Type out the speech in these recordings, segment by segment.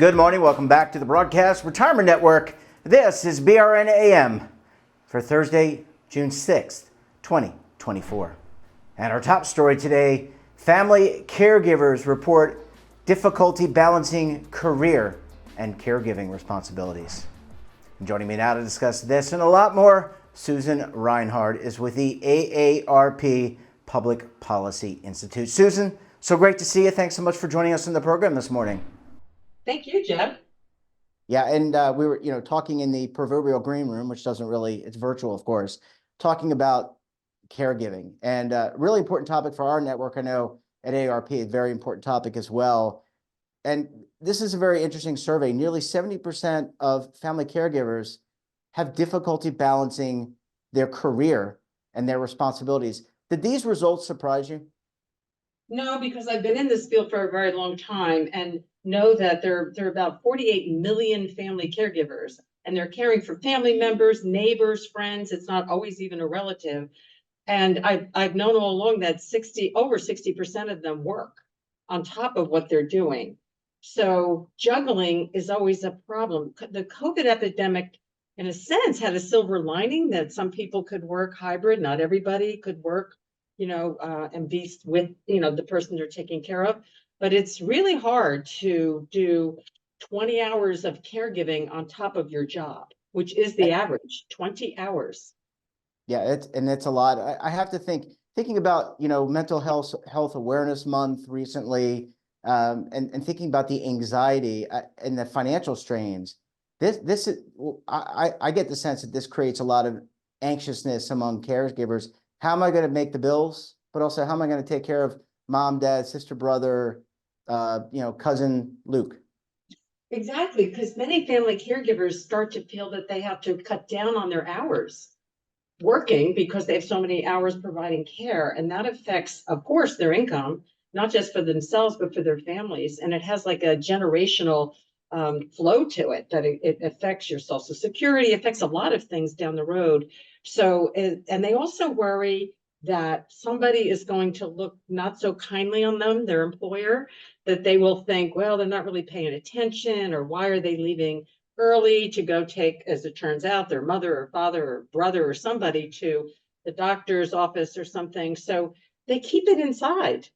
Good morning. Welcome back to the Broadcast Retirement Network. This is BRN AM for Thursday, June 6th, 2024. And our top story today, family caregivers report difficulty balancing career and caregiving responsibilities. And joining me now to discuss this and a lot more, Susan Reinhard is with the AARP Public Policy Institute. Susan, so great to see you. Thanks so much for joining us in the program this morning. Thank you, Jeb. Yeah, and we were, talking in the proverbial green room, which doesn't really, it's virtual, of course, talking about caregiving, and really important topic for our network. I know at AARP, a very important topic as well. And this is a very interesting survey. Nearly 70% of family caregivers have difficulty balancing their career and their responsibilities. Did these results surprise you? No, because I've been in this field for a very long time and know that there are about 48 million family caregivers, and they're caring for family members, neighbors, friends. It's not always even a relative. And I've known all along that over 60% of them work on top of what they're doing. So juggling is always a problem. The COVID epidemic, in a sense, had a silver lining that some people could work hybrid. Not everybody could work, and be with, the person they're taking care of. But it's really hard to do 20 hours of caregiving on top of your job, which is the average, 20 hours. Yeah, it's a lot. I have to thinking about, Mental Health Awareness Month recently, and thinking about the anxiety and the financial strains. This is, I get the sense that this creates a lot of anxiousness among caregivers. How am I going to make the bills? But also, how am I going to take care of mom, dad, sister, brother, cousin Luke? Exactly, because many family caregivers start to feel that they have to cut down on their hours working because they have so many hours providing care. And that affects, of course, their income, not just for themselves, but for their families. And it has like a generational flow to it, that it affects your Social Security, affects a lot of things down the road. So, and they also worry that somebody is going to look not so kindly on them, their employer, that they will think, well, they're not really paying attention, or why are they leaving early to go take, as it turns out, their mother or father or brother or somebody to the doctor's office or something. So they keep it inside.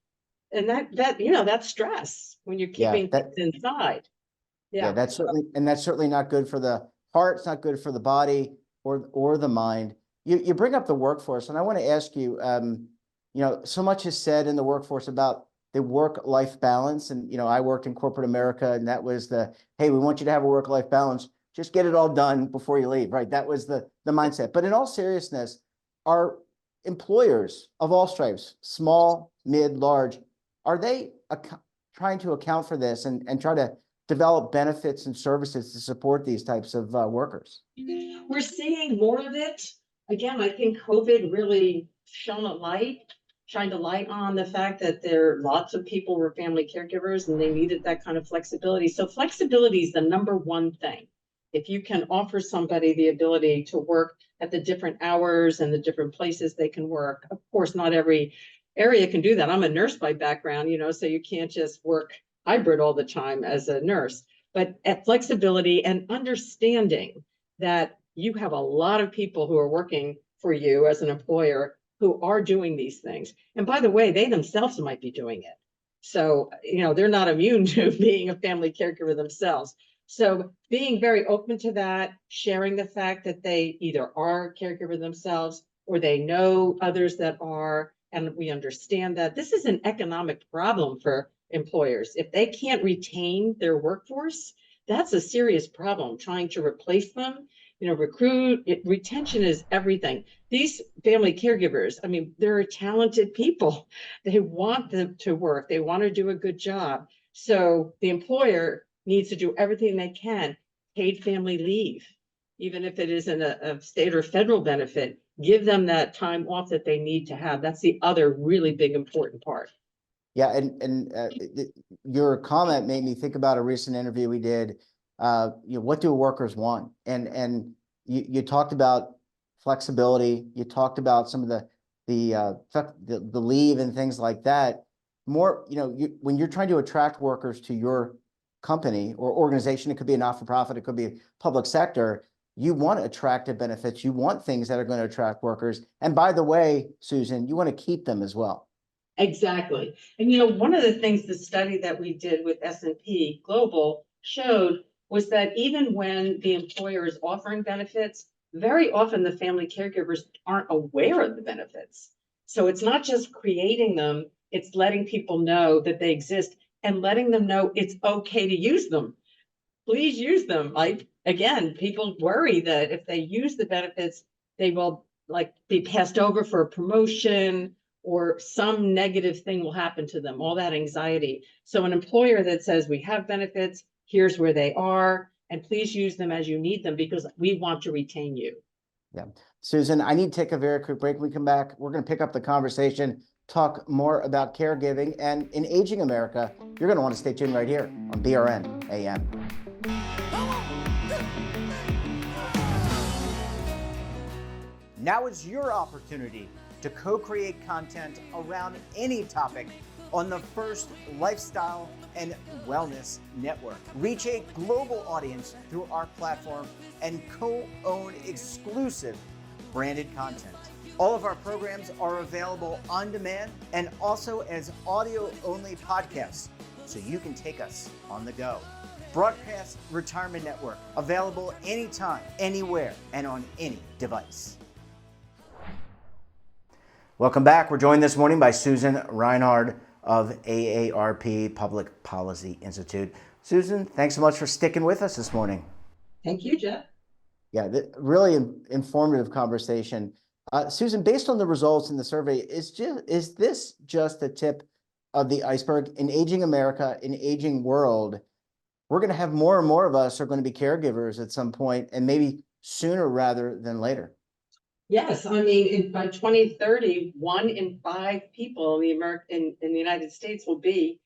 And that's stress when you're keeping things inside. Yeah, that's certainly not good for the heart. It's not good for the body or the mind. You bring up the workforce, and I want to ask you, so much is said in the workforce about the work-life balance. And, I worked in corporate America, and that was hey, we want you to have a work-life balance. Just get it all done before you leave, right? That was the mindset. But in all seriousness, are employers of all stripes, small, mid, large, are they trying to account for this and try to develop benefits and services to support these types of workers? We're seeing more of it. Again, I think COVID really shined a light on the fact that lots of people were family caregivers and they needed that kind of flexibility. So flexibility is the number one thing. If you can offer somebody the ability to work at the different hours and the different places they can work, of course, not every area can do that. I'm a nurse by background, so you can't just work hybrid all the time as a nurse, but at flexibility and understanding that you have a lot of people who are working for you as an employer who are doing these things. And by the way, they themselves might be doing it. So, they're not immune to being a family caregiver themselves. So being very open to that, sharing the fact that they either are a caregiver themselves or they know others that are, and we understand that this is an economic problem for employers. If they can't retain their workforce, that's a serious problem. Trying to replace them, retention is everything. These family caregivers, they're talented people. They want them to work. They want to do a good job. So the employer needs to do everything they can. Paid family leave, even if it isn't a state or federal benefit, give them that time off that they need to have. That's the other really big important part. Yeah, and your comment made me think about a recent interview we did. What do workers want? And you talked about flexibility. You talked about some of the leave and things like that. More, when you're trying to attract workers to your company or organization, it could be a not-for-profit, it could be public sector, you want attractive benefits, you want things that are going to attract workers. And by the way, Susan, you want to keep them as well. Exactly. And one of the things the study that we did with S&P Global showed was that even when the employer is offering benefits, very often the family caregivers aren't aware of the benefits. So it's not just creating them, it's letting people know that they exist and letting them know it's okay to use them. Please use them. Like, again, people worry that if they use the benefits, they will be passed over for a promotion or some negative thing will happen to them, all that anxiety. So an employer that says we have benefits, here's where they are, and please use them as you need them because we want to retain you. Yeah. Susan, I need to take a very quick break. When we come back, we're going to pick up the conversation, talk more about caregiving, and in aging America, you're going to want to stay tuned right here on BRN AM. Now is your opportunity to co-create content around any topic on the First Lifestyle and Wellness Network. Reach a global audience through our platform and co-own exclusive branded content. All of our programs are available on demand and also as audio-only podcasts, so you can take us on the go. Broadcast Retirement Network, available anytime, anywhere, and on any device. Welcome back. We're joined this morning by Susan Reinhard of AARP Public Policy Institute. Susan, thanks so much for sticking with us this morning. Thank you, Jeff. Yeah, really informative conversation. Susan, based on the results in the survey, is this just the tip of the iceberg? In aging America, in aging world, we're going to have more and more of us are going to be caregivers at some point, and maybe sooner rather than later. Yes, I mean, by 2030, 1 in 5 people in the United States will be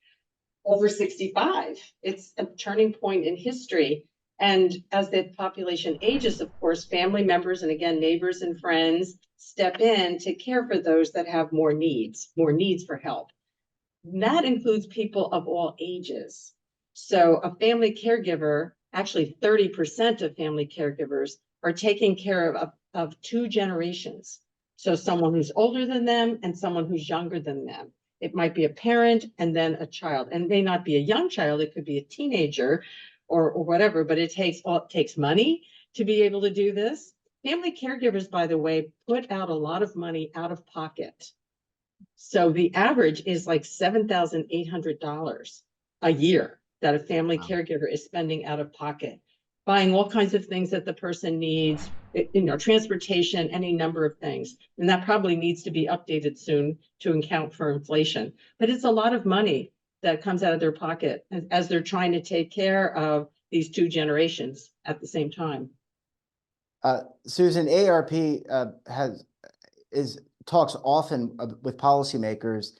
over 65. It's a turning point in history. And as the population ages, of course, family members and again, neighbors and friends step in to care for those that have more needs for help. And that includes people of all ages. So a family caregiver, actually 30% of family caregivers are taking care of 2 generations. So someone who's older than them and someone who's younger than them. It might be a parent and then a child, and it may not be a young child. It could be a teenager or whatever, but it takes money to be able to do this. Family caregivers, by the way, put out a lot of money out of pocket. So the average is like $7,800 a year that a family caregiver is spending out of pocket, buying all kinds of things that the person needs, transportation, any number of things. And that probably needs to be updated soon to account for inflation. But it's a lot of money that comes out of their pocket as they're trying to take care of these 2 generations at the same time. Susan, AARP talks often with policymakers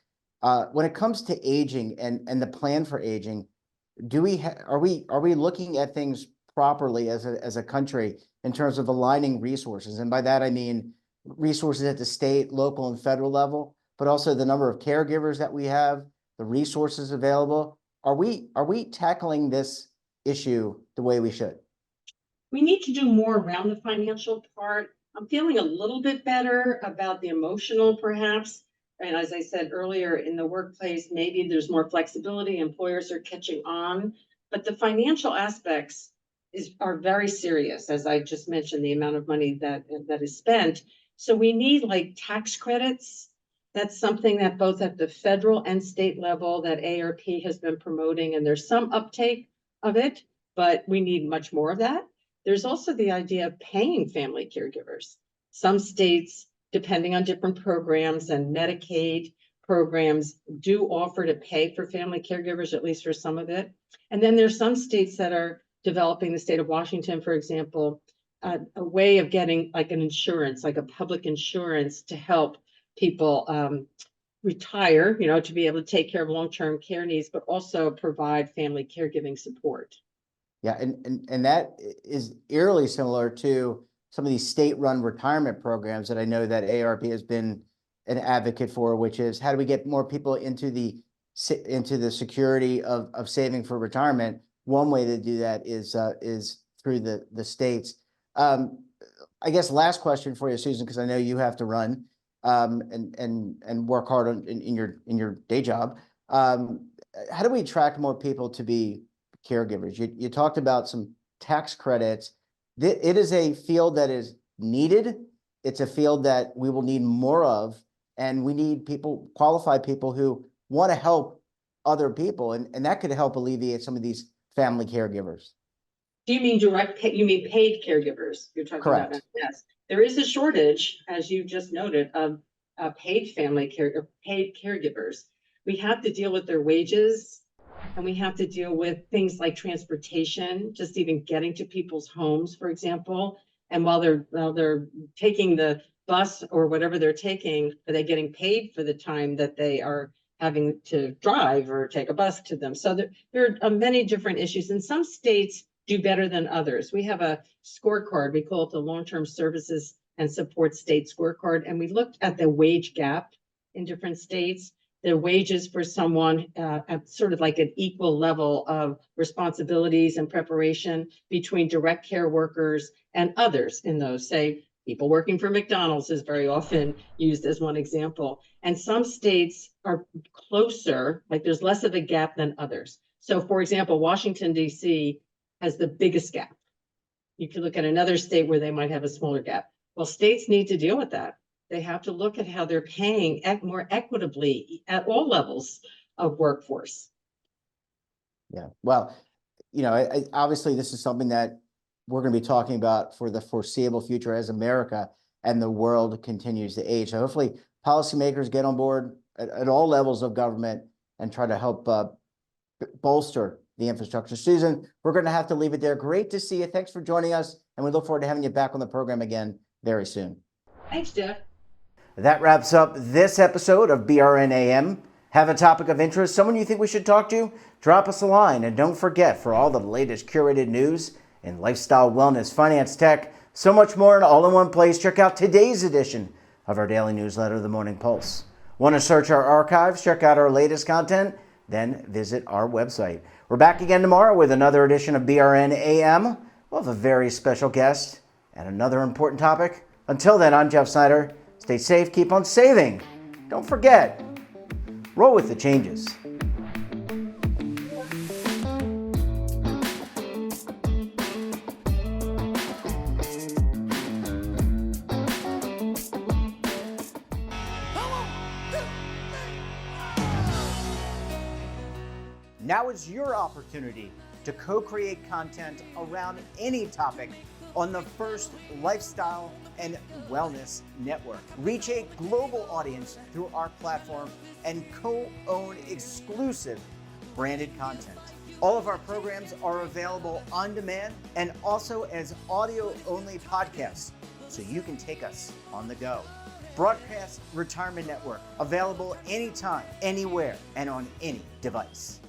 when it comes to aging and the plan for aging. Are we looking at things properly as a country in terms of aligning resources? And by that I mean resources at the state, local, and federal level, but also the number of caregivers that we have, the resources available. Are we tackling this issue the way we should? We need to do more around the financial part. I'm feeling a little bit better about the emotional, perhaps. And as I said earlier, in the workplace, maybe there's more flexibility. Employers are catching on, but the financial aspects are very serious. As I just mentioned, the amount of money that is spent. So we need tax credits. That's something that both at the federal and state level that AARP has been promoting, and there's some uptake of it, but we need much more of that. There's also the idea of paying family caregivers. Some states, depending on different programs and Medicaid programs, do offer to pay for family caregivers, at least for some of it. And then there's some states that are developing, the state of Washington, for example, a way of getting an insurance, like a public insurance to help people retire, to be able to take care of long-term care needs, but also provide family caregiving support. Yeah, and that is eerily similar to some of these state-run retirement programs that I know that AARP has been an advocate for, which is how do we get more people into the security of saving for retirement one way to do that is through the states. I guess last question for you, Susan, because I know you have to run and work hard in your day job. How do we attract more people to be caregivers? You talked about some tax credits. It is a field that is needed. It's a field that we will need more of, and we need people, qualified people who want to help other people, and that could help alleviate some of these family caregivers. Do you mean you mean paid caregivers? You're talking Correct. about? Yes. There is a shortage, as you just noted, of paid caregivers. We have to deal with their wages, and we have to deal with things like transportation, just even getting to people's homes, for example. And while they're taking the bus or whatever they're taking, are they getting paid for the time that they are having to drive or take a bus to them? So there are many different issues, and some states do better than others. We have a scorecard. We call it the Long-Term Services and Support State Scorecard. And we looked at the wage gap in different states, their wages for someone at sort of like an equal level of responsibilities and preparation between direct care workers and others in those, say, people working for McDonald's is very often used as one example. And some states are closer, like there's less of a gap than others. So for example, Washington, D.C. has the biggest gap. You could look at another state where they might have a smaller gap. Well, states need to deal with that. They have to look at how they're paying more equitably at all levels of workforce. Yeah, well, obviously this is something that we're going to be talking about for the foreseeable future as America and the world continues to age. So hopefully policymakers get on board at all levels of government and try to help bolster the infrastructure. Susan, we're going to have to leave it there. Great to see you. Thanks for joining us, and we look forward to having you back on the program again very soon. Thanks, Jeff. That wraps up this episode of BRNAM. Have a topic of interest, someone you think we should talk to? Drop us a line, and don't forget, for all the latest curated news in lifestyle, wellness, finance, tech, so much more and all in one place, check out today's edition of our daily newsletter, The Morning Pulse. Want to search our archives, check out our latest content? Then visit our website. We're back again tomorrow with another edition of BRN AM. We'll have a very special guest and another important topic. Until then, I'm Jeff Snyder. Stay safe, keep on saving. Don't forget, roll with the changes. Now is your opportunity to co-create content around any topic on the First Lifestyle and Wellness Network. Reach a global audience through our platform and co-own exclusive branded content. All of our programs are available on demand and also as audio-only podcasts, so you can take us on the go. Broadcast Retirement Network, available anytime, anywhere, and on any device.